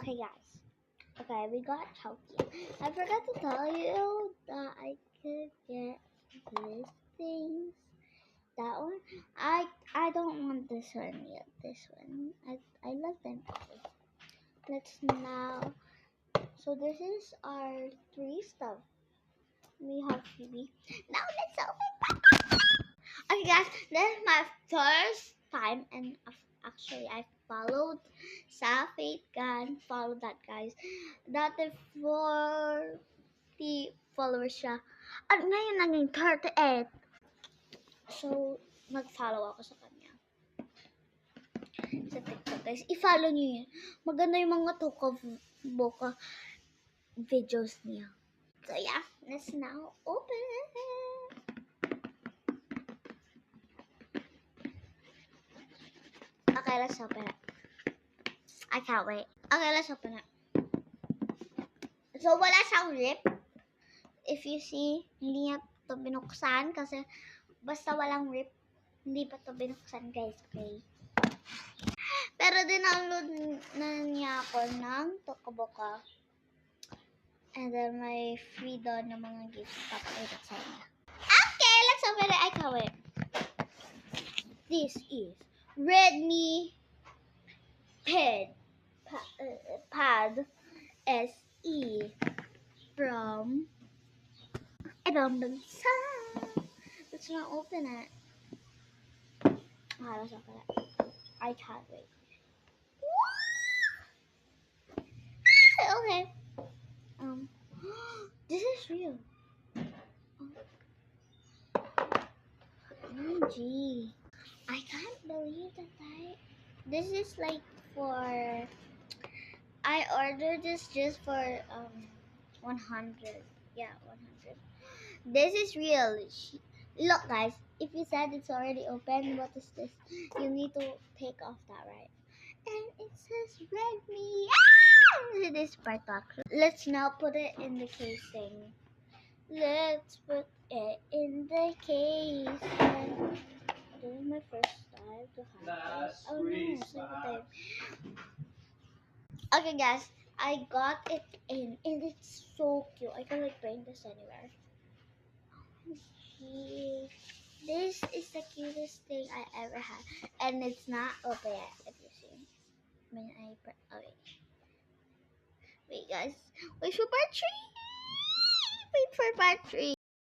Okay, guys. Okay, we got Chelsea. I forgot to tell you that I could get these things. That one. I don't want this one yet. This one. I love them. Let's now. So this is our 3 stuff. We have Phoebe. Now let's open. Okay, guys. This is my first time, and actually I followed Safate Gan. Follow that, guys. Dati 40 followers siya. At ngayon naging 38. So, nag-follow ako sa kanya. Sa TikTok, guys. I-follow niyo yun. Maganda yung mga boka videos niya. So, yeah. Let's now open. Okay, let's open it. I can't wait. Okay, let's open it. So, wala siyang rip. If you see, hindi niya ito binuksan kasi basta walang rip, hindi pa ito binuksan, guys. Okay? Pero dinownload na niya ako ng Tokaboka. And then may free doon ng mga gifts. Papakita sa inyo. Okay, let's open it. I can't wait. This is Redmi Pad SE from Ibang Bansa. Let's not open it. Let's open it. I can't wait. Okay. This is real. OMG. I can't believe that this is like for, I ordered this just for 100. Yeah, 100. This is real. Look, guys, if you said it's already open, what is this? You need to take off that, right? And it says Redmi. This part actually. Let's now put it in the casing. Let's put it in the case. This is my first time to have this. Oh no, second time. Okay, guys, I got it in, and it's so cute. I can like bring this anywhere. This is the cutest thing I ever had, and it's not open yet. If you see, wait, guys, wait for part 3. Wait for part 3.